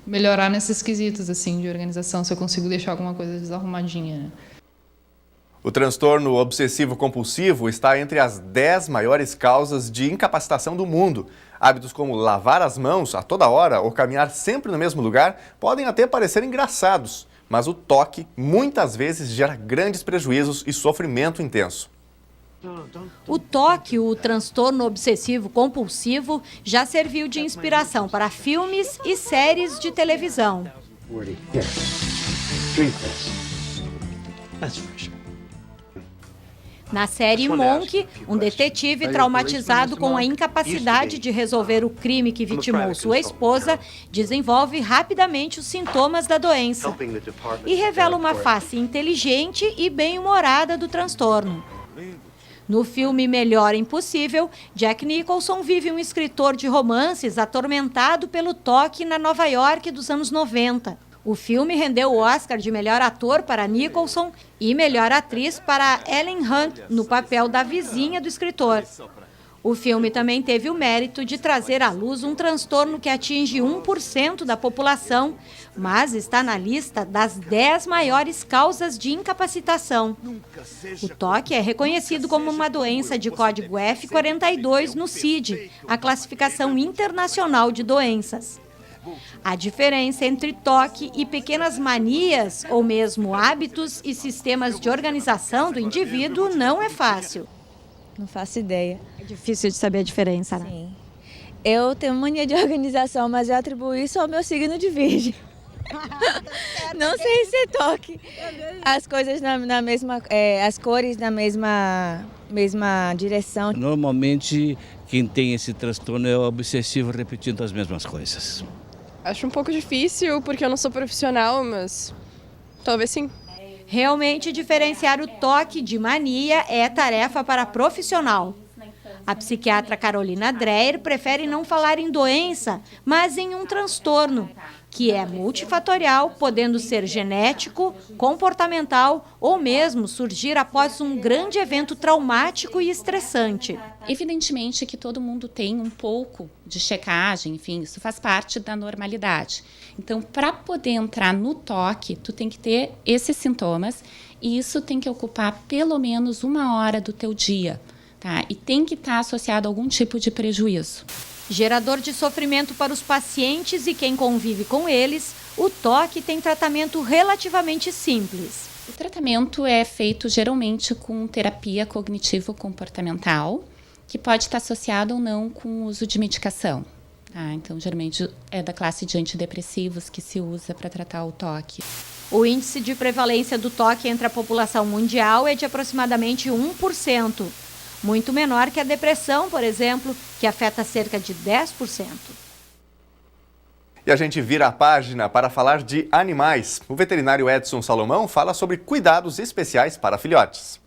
melhorar nesses quesitos assim de organização, se eu consigo deixar alguma coisa desarrumadinha, né? O transtorno obsessivo-compulsivo está entre as 10 maiores causas de incapacitação do mundo. Hábitos como lavar as mãos a toda hora ou caminhar sempre no mesmo lugar podem até parecer engraçados, mas o TOC muitas vezes gera grandes prejuízos e sofrimento intenso. O TOC, o transtorno obsessivo-compulsivo, já serviu de inspiração para filmes e séries de televisão. Na série Monk, um detetive traumatizado com a incapacidade de resolver o crime que vitimou sua esposa desenvolve rapidamente os sintomas da doença e revela uma face inteligente e bem-humorada do transtorno. No filme Melhor Impossível, Jack Nicholson vive um escritor de romances atormentado pelo TOC na Nova York dos anos 90. O filme rendeu o Oscar de melhor ator para Nicholson e melhor atriz para Ellen Hunt, no papel da vizinha do escritor. O filme também teve o mérito de trazer à luz um transtorno que atinge 1% da população, mas está na lista das 10 maiores causas de incapacitação. O TOC é reconhecido como uma doença de código F42 no CID, a classificação internacional de doenças. A diferença entre TOC e pequenas manias, ou mesmo hábitos e sistemas de organização do indivíduo, não é fácil. Não faço ideia. É difícil de saber a diferença, né? Sim. Eu tenho mania de organização, mas eu atribuo isso ao meu signo de Virgem. Não sei se é TOC. As coisas na mesma, as cores na mesma direção. Normalmente, quem tem esse transtorno é o obsessivo repetindo as mesmas coisas. Acho um pouco difícil porque eu não sou profissional, mas talvez sim. Realmente, diferenciar o TOC de mania é tarefa para profissional. A psiquiatra Carolina Dreyer prefere não falar em doença, mas em um transtorno, que é multifatorial, podendo ser genético, comportamental ou mesmo surgir após um grande evento traumático e estressante. Evidentemente que todo mundo tem um pouco de checagem, enfim, isso faz parte da normalidade. Então, para poder entrar no toque, tu tem que ter esses sintomas e isso tem que ocupar pelo menos 1 hora do teu dia, tá? E tem que estar associado a algum tipo de prejuízo. Gerador de sofrimento para os pacientes e quem convive com eles, o toque tem tratamento relativamente simples. O tratamento é feito geralmente com terapia cognitivo-comportamental, que pode estar associado ou não com o uso de medicação. Tá? Então, geralmente é da classe de antidepressivos que se usa para tratar o toque. O índice de prevalência do toque entre a população mundial é de aproximadamente 1%. Muito menor que a depressão, por exemplo, que afeta cerca de 10%. E a gente vira a página para falar de animais. O veterinário Edson Salomão fala sobre cuidados especiais para filhotes.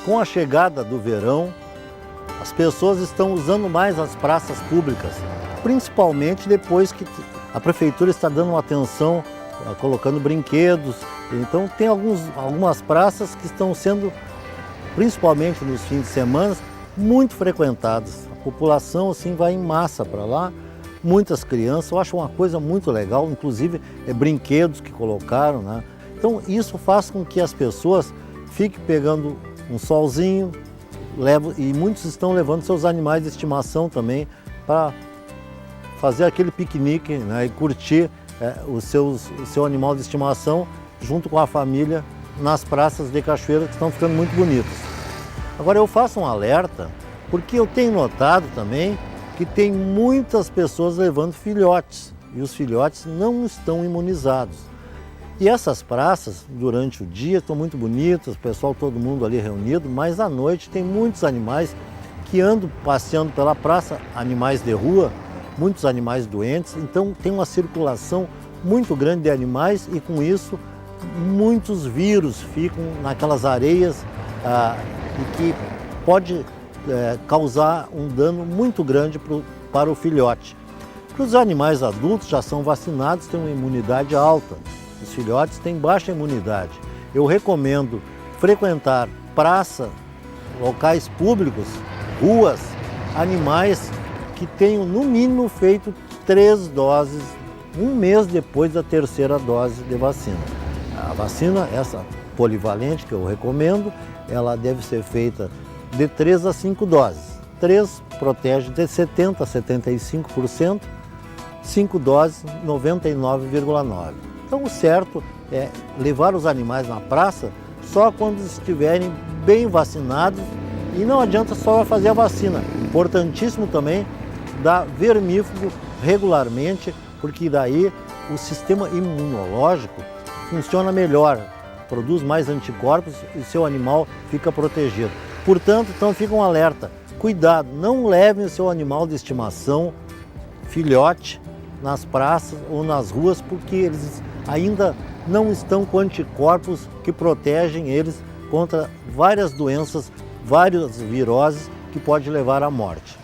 Com a chegada do verão, as pessoas estão usando mais as praças públicas, principalmente depois que a prefeitura está dando uma atenção, colocando brinquedos. Então tem algumas praças que estão sendo, principalmente nos fins de semana, muito frequentadas. A população assim vai em massa para lá, muitas crianças. Eu acho uma coisa muito legal, inclusive brinquedos que colocaram, né? Então isso faz com que as pessoas fiquem pegando um solzinho, e muitos estão levando seus animais de estimação também para fazer aquele piquenique, né, e curtir o seu animal de estimação junto com a família nas praças de cachoeira que estão ficando muito bonitas. Agora eu faço um alerta porque eu tenho notado também que tem muitas pessoas levando filhotes e os filhotes não estão imunizados. E essas praças durante o dia estão muito bonitas, o pessoal todo mundo ali reunido, mas à noite tem muitos animais que andam passeando pela praça, animais de rua, muitos animais doentes, então tem uma circulação muito grande de animais e com isso muitos vírus ficam naquelas areias e que pode causar um dano muito grande para o filhote. Para os animais adultos já são vacinados, têm uma imunidade alta, os filhotes têm baixa imunidade. Eu recomendo frequentar praça, locais públicos, ruas, animais que tenham no mínimo feito 3 doses, 1 mês depois da 3ª dose de vacina. A vacina, essa polivalente que eu recomendo, ela deve ser feita de 3 a 5 doses. 3 protege de 70% a 75%, 5 doses 99,9%. Então o certo é levar os animais na praça só quando estiverem bem vacinados e não adianta só fazer a vacina. Importantíssimo também dar vermífugo regularmente, porque daí o sistema imunológico funciona melhor, produz mais anticorpos e seu animal fica protegido. Portanto, então fica um alerta, cuidado, não levem o seu animal de estimação, filhote, nas praças ou nas ruas, porque eles ainda não estão com anticorpos que protegem eles contra várias doenças, várias viroses que pode levar à morte.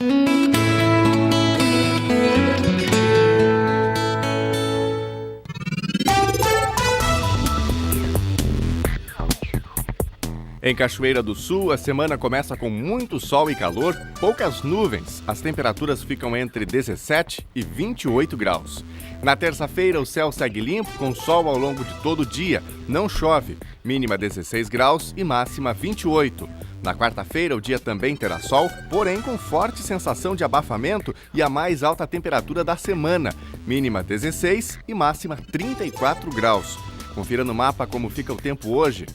Em Cachoeira do Sul, a semana começa com muito sol e calor, poucas nuvens. As temperaturas ficam entre 17 e 28 graus. Na terça-feira, o céu segue limpo, com sol ao longo de todo o dia. Não chove, mínima 16 graus e máxima 28. Na quarta-feira, o dia também terá sol, porém com forte sensação de abafamento e a mais alta temperatura da semana, mínima 16 e máxima 34 graus. Confira no mapa como fica o tempo hoje.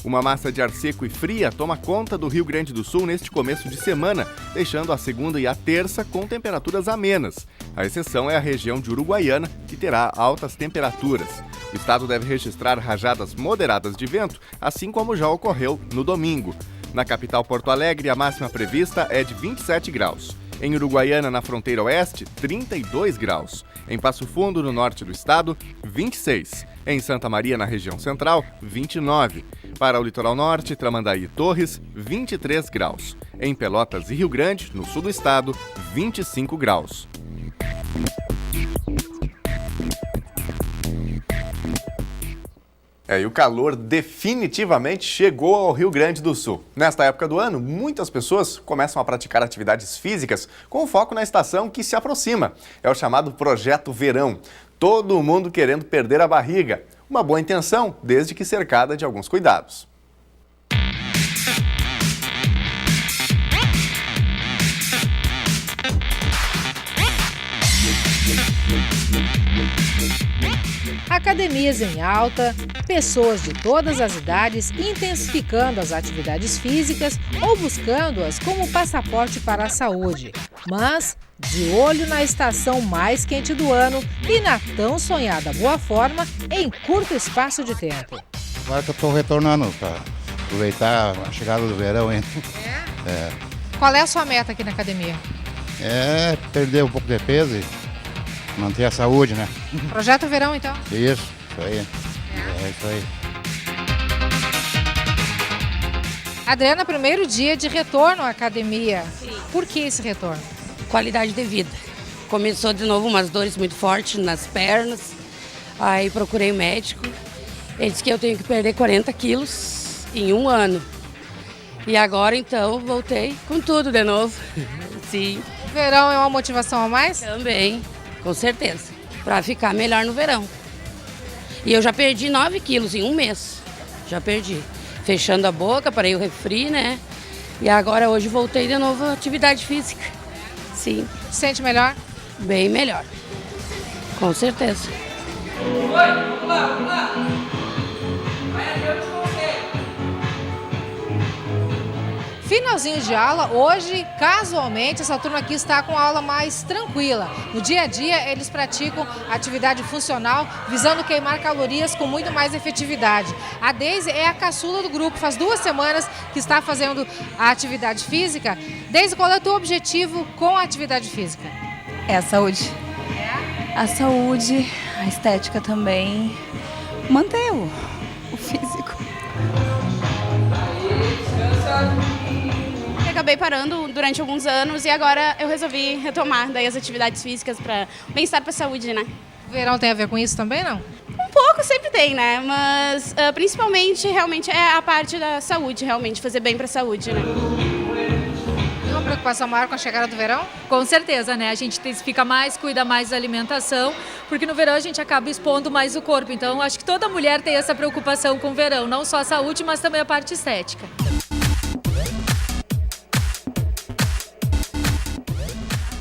Uma massa de ar seco e fria toma conta do Rio Grande do Sul neste começo de semana, deixando a segunda e a terça com temperaturas amenas. A exceção é a região de Uruguaiana, que terá altas temperaturas. O estado deve registrar rajadas moderadas de vento, assim como já ocorreu no domingo. Na capital Porto Alegre, a máxima prevista é de 27 graus. Em Uruguaiana, na fronteira oeste, 32 graus. Em Passo Fundo, no norte do estado, 26. Em Santa Maria, na região central, 29. Para o litoral norte, Tramandaí e Torres, 23 graus. Em Pelotas e Rio Grande, no sul do estado, 25 graus. E o calor definitivamente chegou ao Rio Grande do Sul. Nesta época do ano, muitas pessoas começam a praticar atividades físicas com foco na estação que se aproxima. É o chamado Projeto Verão. Todo mundo querendo perder a barriga. Uma boa intenção, desde que cercada de alguns cuidados. Academias em alta, pessoas de todas as idades intensificando as atividades físicas ou buscando-as como passaporte para a saúde. Mas de olho na estação mais quente do ano e na tão sonhada boa forma em curto espaço de tempo. Agora que eu estou retornando para aproveitar a chegada do verão, hein? Qual é a sua meta aqui na academia? É perder um pouco de peso e manter a saúde, né? Projeto Verão, então? Isso aí. É isso aí. Adriana, primeiro dia de retorno à academia. Sim. Por que esse retorno? Qualidade de vida. Começou de novo umas dores muito fortes nas pernas. Aí procurei o médico. Ele disse que eu tenho que perder 40 quilos em um ano. E agora, então, voltei com tudo de novo. Sim. Verão é uma motivação a mais? Também, com certeza. Para ficar melhor no verão. E eu já perdi 9 quilos em um mês. Já perdi. Fechando a boca, parei o refri, né? E agora hoje voltei de novo à atividade física. Sim. Sente melhor? Bem melhor. Com certeza. Vamos lá. Finalzinho de aula, hoje, casualmente, essa turma aqui está com a aula mais tranquila. No dia a dia, eles praticam atividade funcional, visando queimar calorias com muito mais efetividade. A Deise é a caçula do grupo, faz 2 semanas que está fazendo a atividade física. Deise, qual é o teu objetivo com a atividade física? É a saúde. A saúde, a estética também, manter o físico. Acabei parando durante alguns anos e agora eu resolvi retomar daí as atividades físicas para bem-estar, para a saúde, né? O verão tem a ver com isso também, não? Um pouco sempre tem, né? Mas principalmente, realmente, é a parte da saúde, realmente, fazer bem para a saúde, né? Tem uma preocupação maior com a chegada do verão? Com certeza, né? A gente intensifica mais, cuida mais da alimentação, porque no verão a gente acaba expondo mais o corpo. Então, acho que toda mulher tem essa preocupação com o verão, não só a saúde, mas também a parte estética.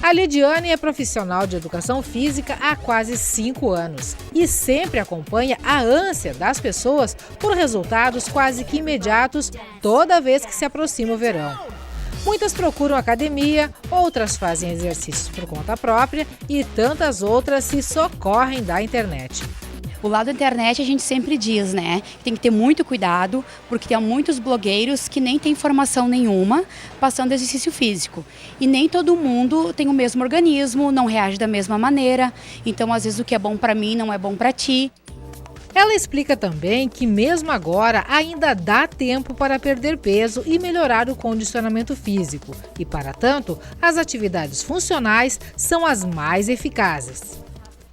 A Lidiane é profissional de educação física há quase 5 anos e sempre acompanha a ânsia das pessoas por resultados quase que imediatos toda vez que se aproxima o verão. Muitas procuram academia, outras fazem exercícios por conta própria e tantas outras se socorrem da internet. O lado da internet a gente sempre diz, né? Tem que ter muito cuidado, porque tem muitos blogueiros que nem têm informação nenhuma passando exercício físico. E nem todo mundo tem o mesmo organismo, não reage da mesma maneira. Então, às vezes, o que é bom para mim não é bom para ti. Ela explica também que mesmo agora ainda dá tempo para perder peso e melhorar o condicionamento físico. E, para tanto, as atividades funcionais são as mais eficazes.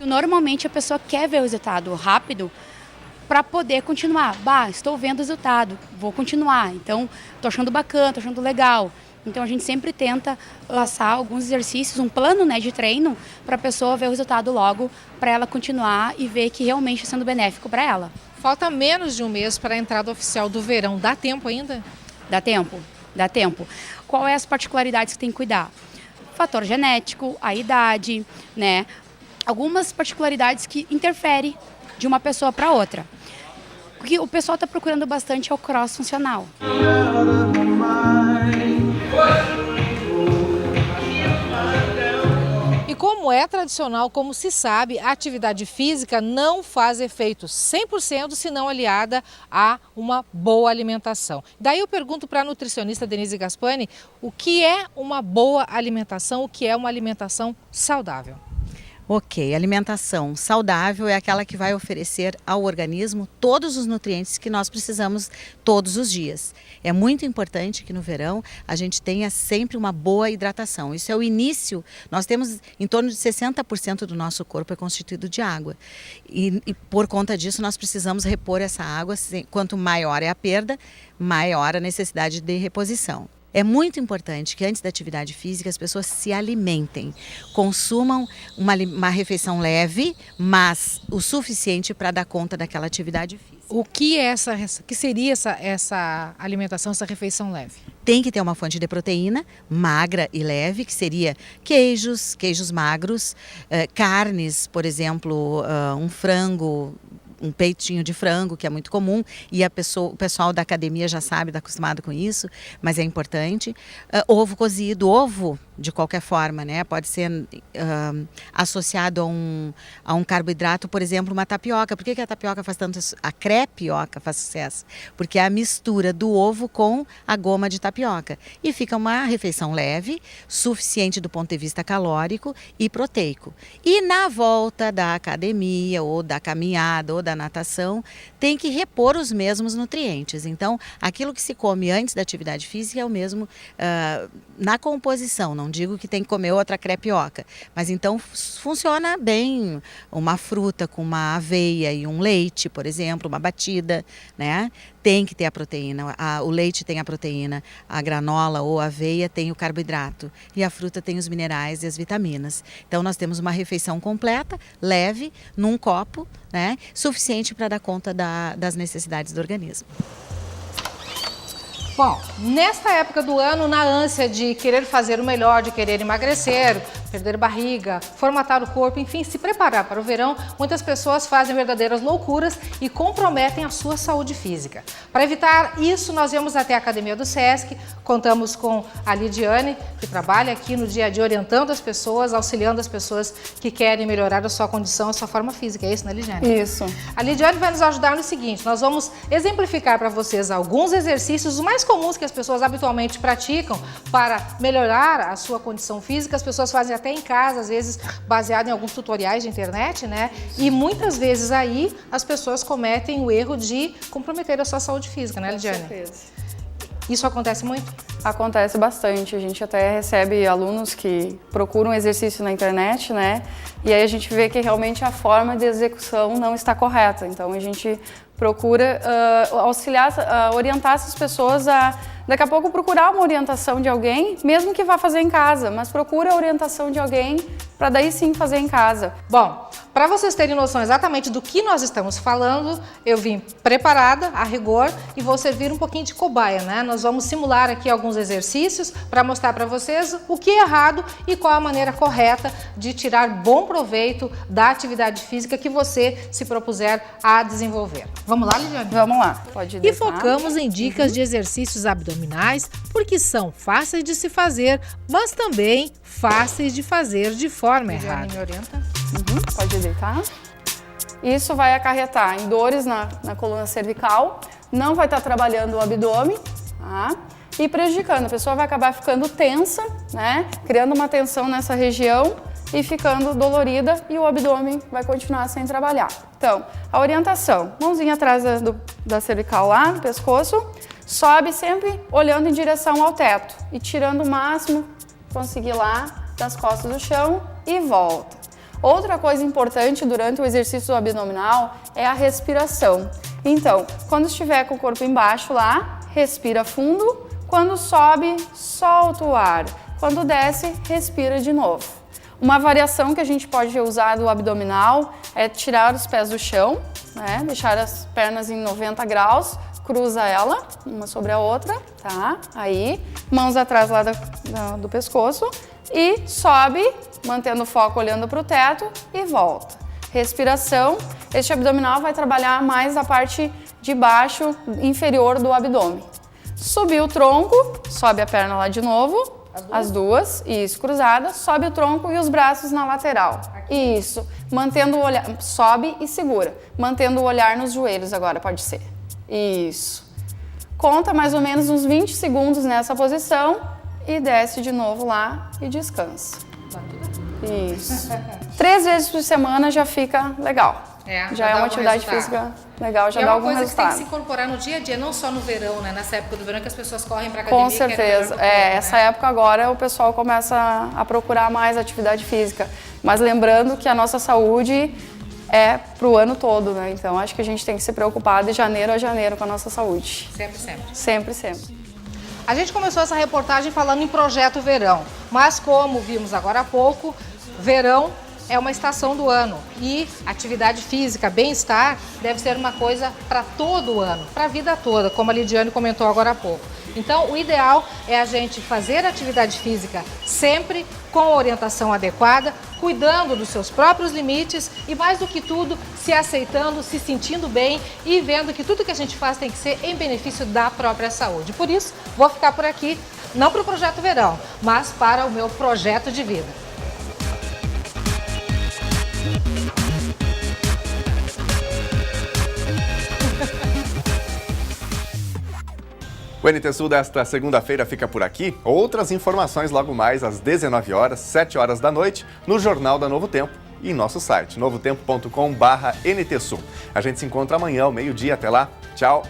Normalmente a pessoa quer ver o resultado rápido para poder continuar. Estou vendo o resultado, vou continuar. Então, estou achando bacana, estou achando legal. Então, a gente sempre tenta passar alguns exercícios, um plano, né, de treino para a pessoa ver o resultado logo, para ela continuar e ver que realmente está sendo benéfico para ela. Falta menos de um mês para a entrada oficial do verão. Dá tempo ainda? Dá tempo, dá tempo. Qual é as particularidades que tem que cuidar? O fator genético, a idade, né? Algumas particularidades que interferem de uma pessoa para outra. O que o pessoal está procurando bastante é o cross funcional. E como é tradicional, como se sabe, a atividade física não faz efeito 100% se não aliada a uma boa alimentação. Daí eu pergunto para a nutricionista Denise Gaspani o que é uma boa alimentação, o que é uma alimentação saudável. Ok, alimentação saudável é aquela que vai oferecer ao organismo todos os nutrientes que nós precisamos todos os dias. É muito importante que no verão a gente tenha sempre uma boa hidratação. Isso é o início. Nós temos em torno de 60% do nosso corpo é constituído de água. E por conta disso nós precisamos repor essa água. Quanto maior é a perda, maior a necessidade de reposição. É muito importante que antes da atividade física as pessoas se alimentem, consumam uma refeição leve, mas o suficiente para dar conta daquela atividade física. O que seria essa alimentação, essa refeição leve? Tem que ter uma fonte de proteína magra e leve, que seria queijos magros, carnes, por exemplo, um frango, um peitinho de frango, que é muito comum, e o pessoal da academia já sabe, está acostumado com isso, mas é importante. Ovo cozido, ovo de qualquer forma, né? Pode ser associado a um carboidrato, por exemplo, uma tapioca. Por que a tapioca faz tanto isso? A crepioca faz sucesso? Porque é a mistura do ovo com a goma de tapioca. E fica uma refeição leve, suficiente do ponto de vista calórico e proteico. E na volta da academia, ou da caminhada, ou da natação, tem que repor os mesmos nutrientes. Então, aquilo que se come antes da atividade física é o mesmo na composição. Não digo que tem que comer outra crepioca, mas então funciona bem uma fruta com uma aveia e um leite, por exemplo, uma batida, né? Tem que ter a proteína. O leite tem a proteína, a granola ou a aveia tem o carboidrato e a fruta tem os minerais e as vitaminas. Então nós temos uma refeição completa, leve, num copo, né? Suficiente para dar conta das necessidades do organismo. Bom, nesta época do ano, na ânsia de querer fazer o melhor, de querer emagrecer, perder barriga, formatar o corpo, enfim, se preparar para o verão, muitas pessoas fazem verdadeiras loucuras e comprometem a sua saúde física. Para evitar isso, nós viemos até a Academia do SESC, contamos com a Lidiane, que trabalha aqui no dia a dia orientando as pessoas, auxiliando as pessoas que querem melhorar a sua condição, a sua forma física. É isso, né, Lidiane? Isso. A Lidiane vai nos ajudar no seguinte, nós vamos exemplificar para vocês alguns exercícios, os mais comuns que as pessoas habitualmente praticam para melhorar a sua condição física. As pessoas fazem até em casa, às vezes baseado em alguns tutoriais de internet, né? E muitas vezes aí as pessoas cometem o erro de comprometer a sua saúde física, né, Lidiane? Com certeza. Isso acontece muito? Acontece bastante. A gente até recebe alunos que procuram exercício na internet, né? E aí a gente vê que realmente a forma de execução não está correta. Então a gente procura auxiliar, orientar essas pessoas a, daqui a pouco, procurar uma orientação de alguém, mesmo que vá fazer em casa, mas procura a orientação de alguém para daí sim fazer em casa. Bom, para vocês terem noção exatamente do que nós estamos falando, eu vim preparada, a rigor, e vou servir um pouquinho de cobaia, né? Nós vamos simular aqui alguns exercícios para mostrar para vocês o que é errado e qual a maneira correta de tirar bom proveito da atividade física que você se propuser a desenvolver. Vamos lá, Lidiane? Vamos lá. Pode e focamos em dicas de exercícios abdominais, porque são fáceis de se fazer, mas também fáceis de fazer de forma errada. Me orienta. Pode deitar. Isso vai acarretar em dores na coluna cervical, não vai estar trabalhando o abdômen, tá? E prejudicando. A pessoa vai acabar ficando tensa, né? Criando uma tensão nessa região e ficando dolorida, e o abdômen vai continuar sem trabalhar. Então, a orientação, mãozinha atrás da cervical lá, no pescoço, sobe sempre olhando em direção ao teto e tirando o máximo que conseguir lá das costas do chão e volta. Outra coisa importante durante o exercício abdominal é a respiração. Então, quando estiver com o corpo embaixo lá, respira fundo. Quando sobe, solta o ar. Quando desce, respira de novo. Uma variação que a gente pode usar do abdominal é tirar os pés do chão, né? Deixar as pernas em 90 graus, cruza ela, uma sobre a outra, tá? Aí, mãos atrás lá do pescoço e sobe, mantendo o foco olhando para o teto e volta. Respiração, este abdominal vai trabalhar mais a parte de baixo, inferior do abdômen. Subiu o tronco, sobe a perna lá de novo. As duas, isso, cruzadas, sobe o tronco e os braços na lateral. Isso, mantendo o olhar, sobe e segura, mantendo o olhar nos joelhos agora, pode ser. Isso. Conta mais ou menos uns 20 segundos nessa posição e desce de novo lá e descansa. Isso. 3 vezes por semana já fica legal. Já é uma atividade física legal, já dá algum resultado. É uma coisa que tem que se incorporar no dia a dia, não só no verão, né? Nessa época do verão que as pessoas correm para academia. Com certeza. Essa época agora o pessoal começa a procurar mais atividade física. Mas lembrando que a nossa saúde é para o ano todo, né? Então acho que a gente tem que se preocupar de janeiro a janeiro com a nossa saúde. Sempre, sempre. Sempre, sempre. A gente começou essa reportagem falando em Projeto Verão, mas como vimos agora há pouco, verão é uma estação do ano e atividade física, bem-estar, deve ser uma coisa para todo o ano, para a vida toda, como a Lidiane comentou agora há pouco. Então, o ideal é a gente fazer atividade física sempre com a orientação adequada, cuidando dos seus próprios limites e, mais do que tudo, se aceitando, se sentindo bem e vendo que tudo que a gente faz tem que ser em benefício da própria saúde. Por isso, vou ficar por aqui, não para o Projeto Verão, mas para o meu projeto de vida. O NT Sul desta segunda-feira fica por aqui. Outras informações logo mais às 19 horas, 7 horas da noite, no Jornal da Novo Tempo e em nosso site, novotempo.com/NT Sul. A gente se encontra amanhã ao meio-dia. Até lá. Tchau.